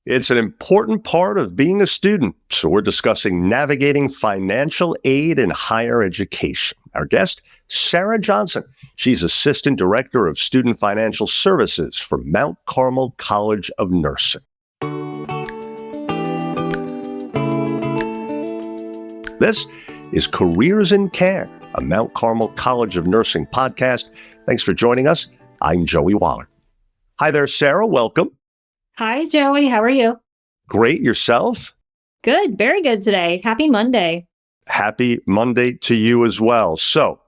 It's an important part of being a student, so we're discussing navigating financial aid in higher education. Our guest, Sarah Johnson. She's Assistant Director of Student Financial Services for Mount Carmel College of Nursing. This is Careers in Care, a Mount Carmel College of Nursing podcast. Thanks for joining us. I'm Joey Waller. Hi there, Sarah. Welcome. Hi, Joey. How are you? Great. Yourself? Good. Very good today. Happy Monday. Happy Monday to you as well. So,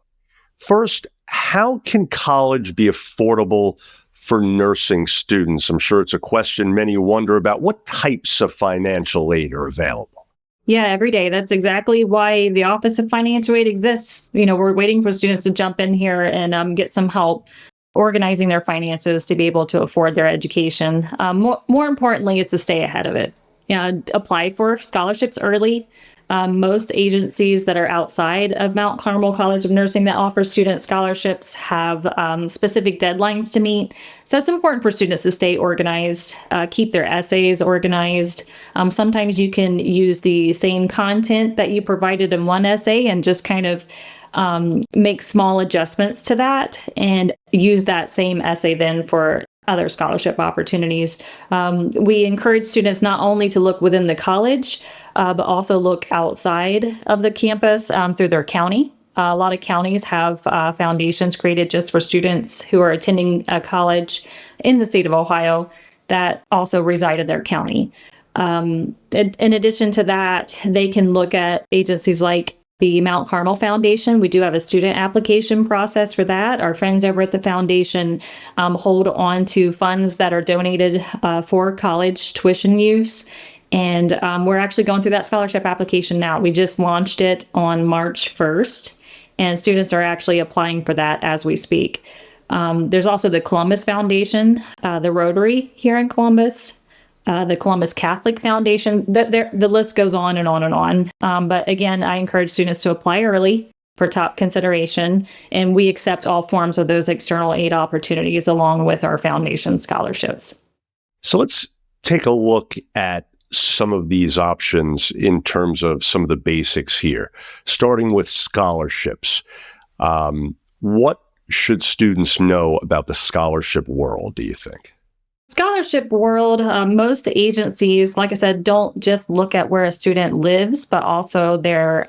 first, how can college be affordable for nursing students? I'm sure it's a question many wonder about. What types of financial aid are available? Yeah, every day. That's exactly why the Office of Financial Aid exists. We're waiting for students to jump in here and get some help organizing their finances to be able to afford their education. More importantly, is to stay ahead of it. Apply for scholarships early. Most agencies that are outside of Mount Carmel College of Nursing that offer student scholarships have specific deadlines to meet. So it's important for students to stay organized, keep their essays organized. Sometimes you can use the same content that you provided in one essay and just kind of make small adjustments to that and use that same essay then for other scholarship opportunities. We encourage students not only to look within the college, but also look outside of the campus through their county. A lot of counties have foundations created just for students who are attending a college in the state of Ohio that also reside in their county. In addition to that, they can look at agencies like the Mount Carmel Foundation. We do have a student application process for that. Our friends over at the foundation hold on to funds that are donated for college tuition use. And we're actually going through that scholarship application now. We just launched it on March 1st, and students are actually applying for that as we speak. There's also the Columbus Foundation, the Rotary here in Columbus, the Columbus Catholic Foundation. The list goes on and on and on. But again, I encourage students to apply early for top consideration, and we accept all forms of those external aid opportunities along with our foundation scholarships. So let's take a look at some of these options in terms of some of the basics here, starting with scholarships. What should students know about the scholarship world, do you think? Scholarship world, most agencies, like I said, don't just look at where a student lives, but also their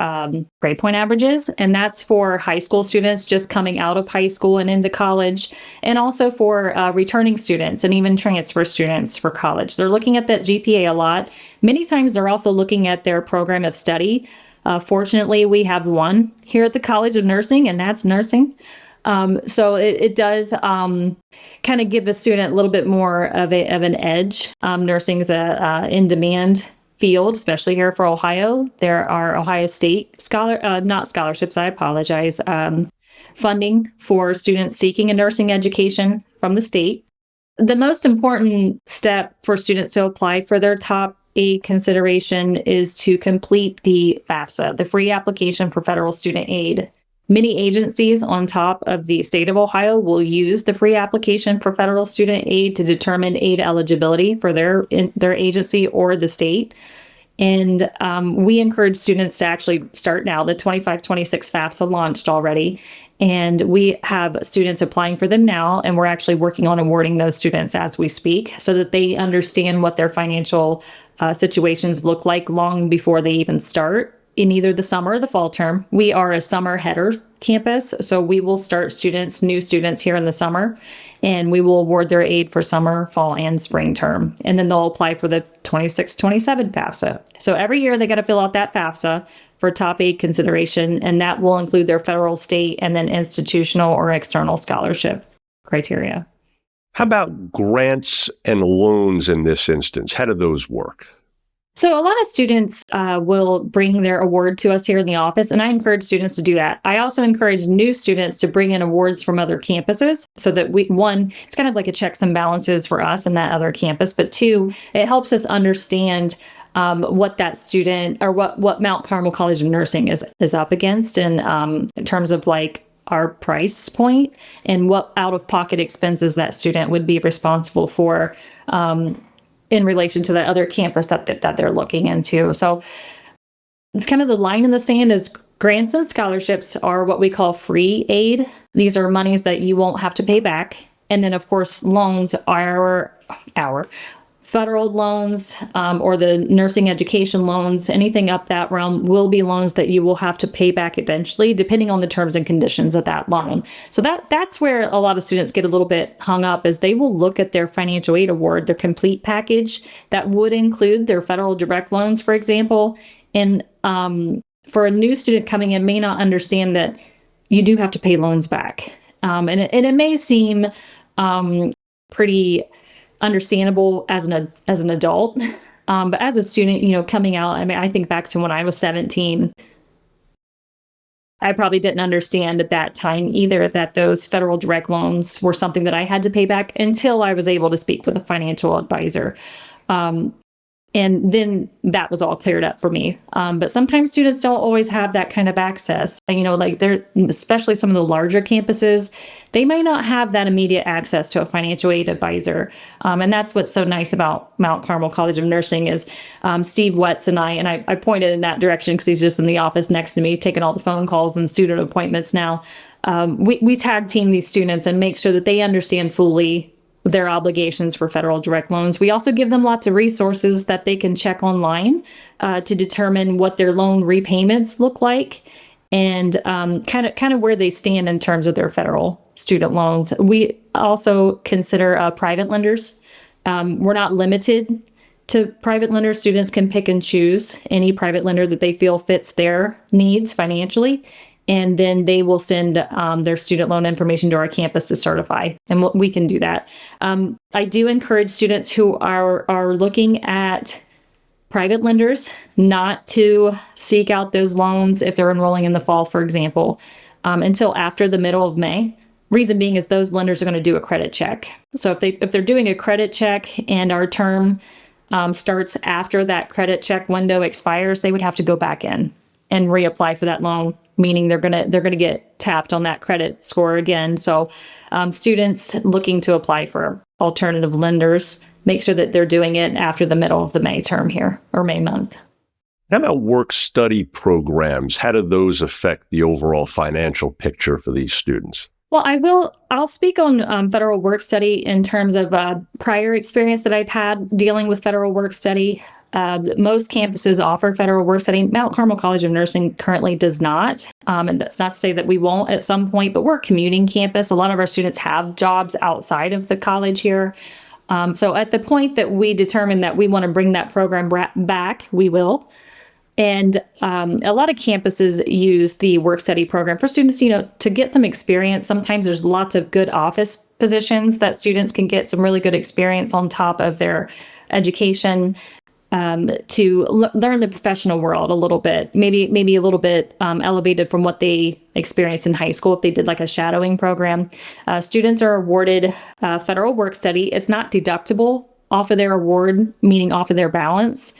grade point averages. And that's for high school students just coming out of high school and into college, and also for returning students and even transfer students for college. They're looking at that GPA a lot. Many times they're also looking at their program of study. Fortunately, we have one here at the College of Nursing, and that's nursing. So it does kind of give a student a little bit more of an edge. Nursing is a in-demand field, especially here for Ohio. There are Ohio State not scholarships, I apologize, funding for students seeking a nursing education from the state. The most important step for students to apply for their top aid consideration is to complete the FAFSA, the free application for federal student aid. Many agencies on top of the state of Ohio will use the free application for federal student aid to determine aid eligibility for their agency or the state. And we encourage students to actually start now. The 25-26 FAFSA launched already, and we have students applying for them now, and we're actually working on awarding those students as we speak so that they understand what their financial situations look like long before they even start in either the summer or the fall term. We are a summer header campus, so we will start new students here in the summer, and we will award their aid for summer, fall, and spring term. And then they'll apply for the 26-27 FAFSA. So every year they got to fill out that FAFSA for top aid consideration, and that will include their federal, state, and then institutional or external scholarship criteria. How about grants and loans in this instance? How do those work? So a lot of students will bring their award to us here in the office, and I encourage students to do that. I also encourage new students to bring in awards from other campuses so that it's kind of like a checks and balances for us and that other campus, but two, it helps us understand what that student or what Mount Carmel College of Nursing is up against in terms of like our price point and what out-of-pocket expenses that student would be responsible for in relation to the other campus that they're looking into. So it's kind of the line in the sand is grants and scholarships are what we call free aid. These are monies that you won't have to pay back. And then, of course, loans are our federal loans or the nursing education loans, anything up that realm will be loans that you will have to pay back eventually, depending on the terms and conditions of that loan. So that's where a lot of students get a little bit hung up, is they will look at their financial aid award, their complete package that would include their federal direct loans, for example. And for a new student coming in may not understand that you do have to pay loans back. And it may seem pretty understandable as an adult. But as a student, coming out, I mean, I think back to when I was 17, I probably didn't understand at that time either that those federal direct loans were something that I had to pay back until I was able to speak with a financial advisor. And then that was all cleared up for me. But sometimes students don't always have that kind of access. Like especially some of the larger campuses, they may not have that immediate access to a financial aid advisor. And that's what's so nice about Mount Carmel College of Nursing is Steve Wetz and I pointed in that direction because he's just in the office next to me, taking all the phone calls and student appointments now. We tag team these students and make sure that they understand fully their obligations for federal direct loans. We also give them lots of resources that they can check online to determine what their loan repayments look like and kind of where they stand in terms of their federal student loans. We also consider private lenders. We're not limited to private lenders. Students can pick and choose any private lender that they feel fits their needs financially. And then they will send their student loan information to our campus to certify. And we can do that. I do encourage students who are looking at private lenders not to seek out those loans if they're enrolling in the fall, for example, until after the middle of May. Reason being is those lenders are going to do a credit check. So if they're doing a credit check and our term starts after that credit check window expires, they would have to go back in and reapply for that loan, meaning they're gonna get tapped on that credit score again. So students looking to apply for alternative lenders, make sure that they're doing it after the middle of the May term here, or May month. How about work-study programs? How do those affect the overall financial picture for these students? Well, I'll speak on federal work study in terms of prior experience that I've had dealing with federal work study. Most campuses offer federal work study. Mount Carmel College of Nursing currently does not. And that's not to say that we won't at some point, but we're a commuting campus. A lot of our students have jobs outside of the college here. So at the point that we determine that we want to bring that program back, we will. And a lot of campuses use the work study program for students, to get some experience. Sometimes there's lots of good office positions that students can get some really good experience on top of their education. To learn the professional world a little bit, maybe a little bit elevated from what they experienced in high school if they did like a shadowing program. Students are awarded federal work study. It's not deductible off of their award, meaning off of their balance.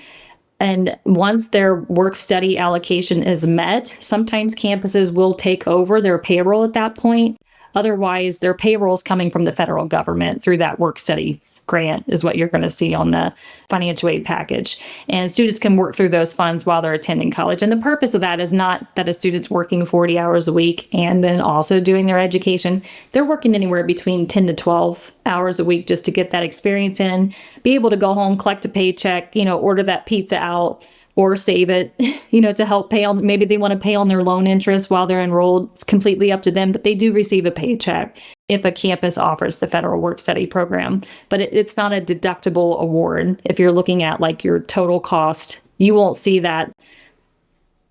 And once their work study allocation is met, sometimes campuses will take over their payroll at that point. Otherwise, their payroll is coming from the federal government through that work study grant is what you're going to see on the financial aid package. And students can work through those funds while they're attending college. And the purpose of that is not that a student's working 40 hours a week and then also doing their education. They're working anywhere between 10 to 12 hours a week just to get that experience in, be able to go home, collect a paycheck, order that pizza out, or save it, to help pay on, maybe they want to pay on their loan interest while they're enrolled. It's completely up to them, but they do receive a paycheck if a campus offers the federal work study program. But it's not a deductible award. If you're looking at like your total cost, you won't see that,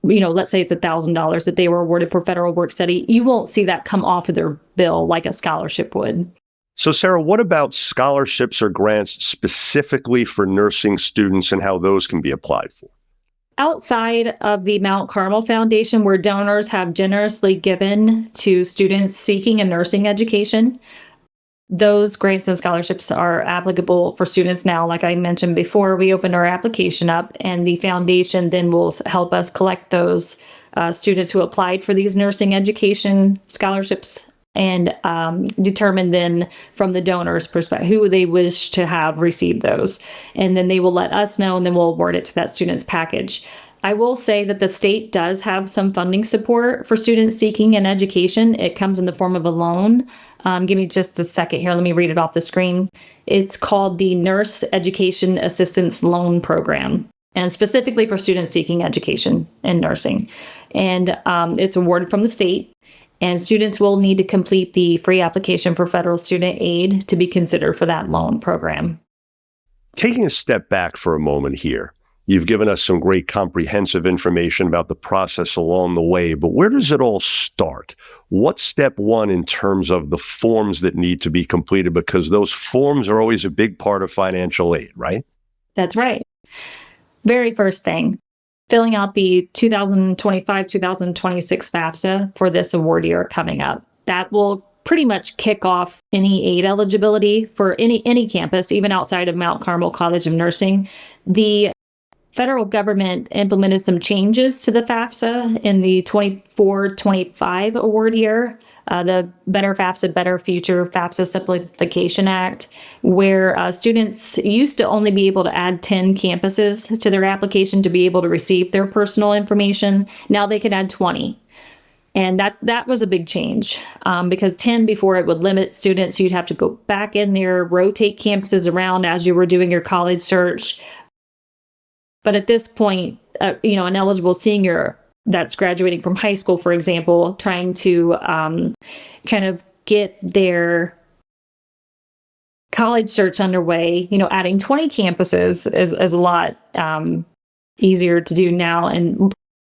let's say it's $1,000 that they were awarded for federal work study. You won't see that come off of their bill like a scholarship would. So, Sarah, what about scholarships or grants specifically for nursing students and how those can be applied for? Outside of the Mount Carmel Foundation, where donors have generously given to students seeking a nursing education, those grants and scholarships are applicable for students now. Like I mentioned before, we opened our application up, and the foundation then will help us collect those students who applied for these nursing education scholarships and determine then from the donor's perspective who they wish to have receive those. And then they will let us know, and then we'll award it to that student's package. I will say that the state does have some funding support for students seeking an education. It comes in the form of a loan. Give me just a second here. Let me read it off the screen. It's called the Nurse Education Assistance Loan Program, and specifically for students seeking education in nursing. And it's awarded from the state. And students will need to complete the free application for federal student aid to be considered for that loan program. Taking a step back for a moment here, you've given us some great comprehensive information about the process along the way, but where does it all start? What's step one in terms of the forms that need to be completed? Because those forms are always a big part of financial aid, right? That's right. Very first thing, filling out the 2025-2026 FAFSA for this award year coming up. That will pretty much kick off any aid eligibility for any campus, even outside of Mount Carmel College of Nursing. The federal government implemented some changes to the FAFSA in the 24-25 award year, the Better FAFSA, Better Future FAFSA Simplification Act, where students used to only be able to add 10 campuses to their application to be able to receive their personal information. Now they can add 20. And that was a big change because 10 before it would limit students. You'd have to go back in there, rotate campuses around as you were doing your college search. But at this point, an eligible senior that's graduating from high school, for example, trying to kind of get their college search underway, adding 20 campuses is a lot easier to do now, and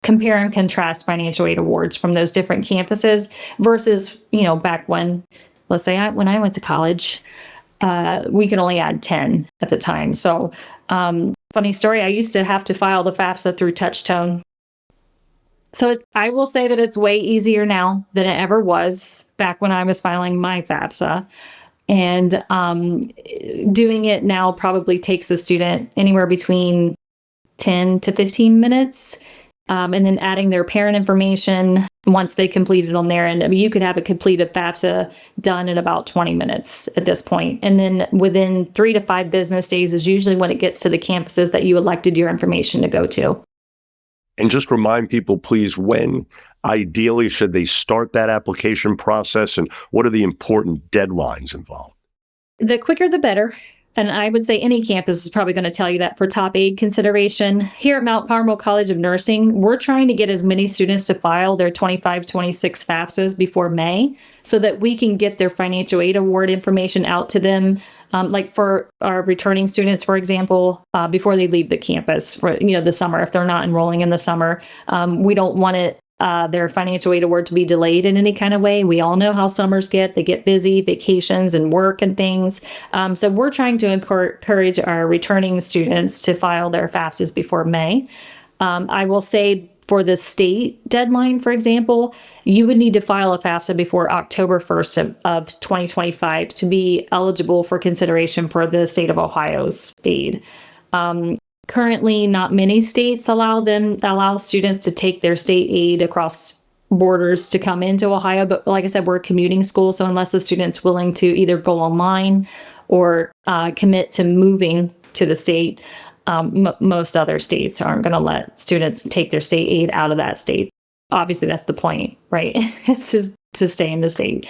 compare and contrast financial aid awards from those different campuses versus, back when, let's say when I went to college, we could only add 10 at the time. So, funny story, I used to have to file the FAFSA through Touchtone. So I will say that it's way easier now than it ever was back when I was filing my FAFSA. And doing it now probably takes the student anywhere between 10 to 15 minutes. And then adding their parent information once they complete it on their end. I mean, you could have a completed FAFSA done in about 20 minutes at this point. And then within 3 to 5 business days is usually when it gets to the campuses that you elected your information to go to. And just remind people, please, when ideally should they start that application process, and what are the important deadlines involved? The quicker, the better. And I would say any campus is probably going to tell you that for top aid consideration. Here at Mount Carmel College of Nursing, we're trying to get as many students to file their 25-26 FAFSAs before May so that we can get their financial aid award information out to them. Like for our returning students, for example, before they leave the campus for the summer, if they're not enrolling in the summer, we don't want their financial aid award to be delayed in any kind of way. We all know how summers get. They get busy, vacations and work and things. So we're trying to encourage our returning students to file their FAFSAs before May. I will say for the state deadline, for example, you would need to file a FAFSA before October 1st of 2025 to be eligible for consideration for the state of Ohio's aid. Currently, not many states allow students to take their state aid across borders to come into Ohio. But like I said, we're a commuting school. So unless the student's willing to either go online or commit to moving to the state, most other states aren't going to let students take their state aid out of that state. Obviously, that's the point, right? It's just to stay in the state.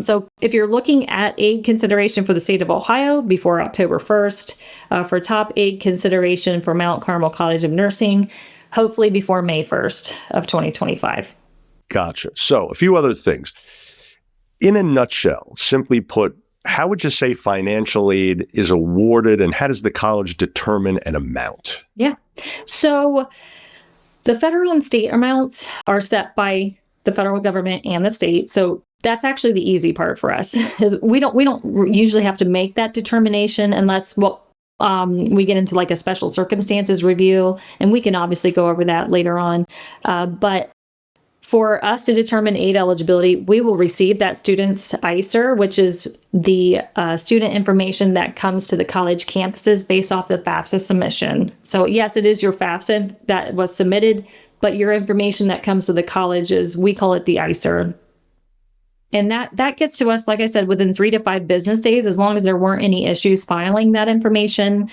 So if you're looking at aid consideration for the state of Ohio before October 1st, for top aid consideration for Mount Carmel College of Nursing, hopefully before May 1st of 2025. Gotcha. So a few other things. In a nutshell, simply put, how would you say financial aid is awarded, and how does the college determine an amount? Yeah. So the federal and state amounts are set by the federal government and the state. So that's actually the easy part for us, is we don't usually have to make that determination unless we get into like a special circumstances review, and we can obviously go over that later on. But for us to determine aid eligibility, we will receive that student's ISER, which is the student information that comes to the college campuses based off the FAFSA submission. So yes, it is your FAFSA that was submitted, but your information that comes to the colleges, we call it the ISER. And that gets to us, like I said, within 3 to 5 business days, as long as there weren't any issues filing that information.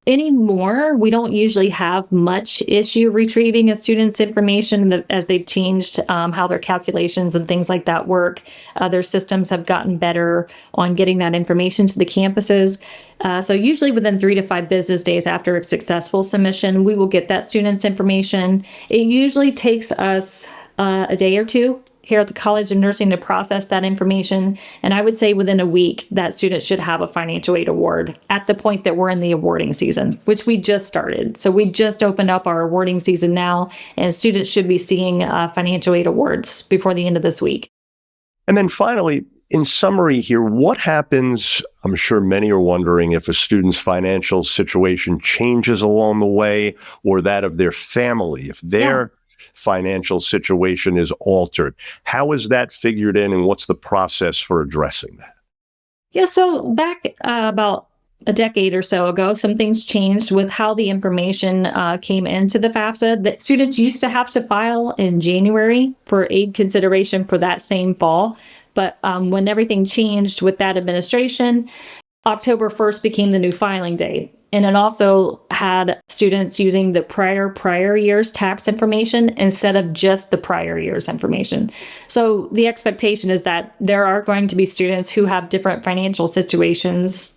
Anymore, we don't usually have much issue retrieving a student's information as they've changed how their calculations and things like that work. Their systems have gotten better on getting that information to the campuses. So usually within 3 to 5 business days after a successful submission, we will get that student's information. It usually takes us a day or two here at the College of Nursing to process that information. And I would say within a week, that student should have a financial aid award at the point that we're in the awarding season, which we just started. So we just opened up our awarding season now, and students should be seeing financial aid awards before the end of this week. And then finally, in summary here, what happens, I'm sure many are wondering, if a student's financial situation changes along the way, or that of their family, if their financial situation is altered. How is that figured in, and what's the process for addressing that? Yeah, so back about a decade or so ago, some things changed with how the information came into the FAFSA. That students used to have to file in January for aid consideration for that same fall. But when everything changed with that administration, October 1st became the new filing date. And it also had students using the prior year's tax information instead of just the prior year's information. So the expectation is that there are going to be students who have different financial situations,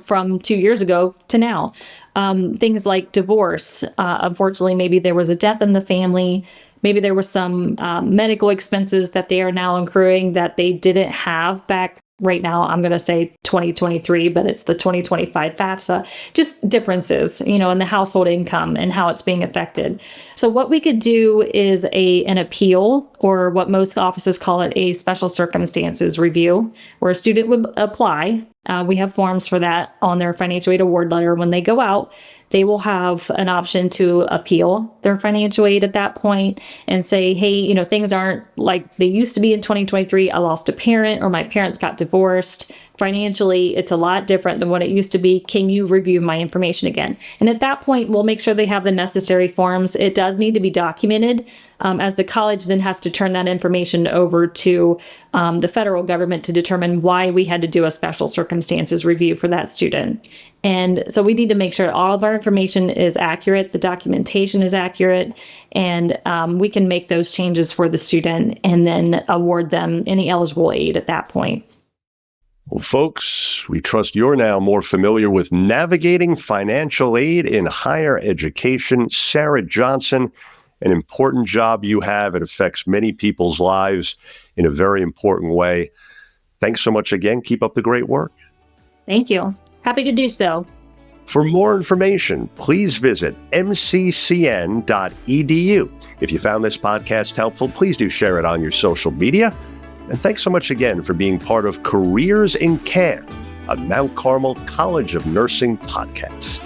from 2 years ago to now. Things like divorce. Unfortunately, maybe there was a death in the family. Maybe there were some medical expenses that they are now accruing that they didn't have back. Right now, I'm going to say 2023, but it's the 2025 FAFSA, just differences, in the household income and how it's being affected. So what we could do is an appeal, or what most offices call it, a special circumstances review, where a student would apply. We have forms for that on their financial aid award letter. When they go out, they will have an option to appeal their financial aid at that point and say, hey, things aren't like they used to be in 2023. I lost a parent, or my parents got divorced. Financially, it's a lot different than what it used to be. Can you review my information again? And at that point, we'll make sure they have the necessary forms. It does need to be documented, as the college then has to turn that information over to the federal government to determine why we had to do a special circumstances review for that student. And so we need to make sure all of our information is accurate, the documentation is accurate, and we can make those changes for the student and then award them any eligible aid at that point. Well, folks, we trust you're now more familiar with navigating financial aid in higher education. Sarah Johnson, an important job you have. It affects many people's lives in a very important way. Thanks so much again. Keep up the great work. Thank you. Happy to do so. For more information, please visit mccn.edu. If you found this podcast helpful, please do share it on your social media. And thanks so much again for being part of Careers in Care, a Mount Carmel College of Nursing podcast.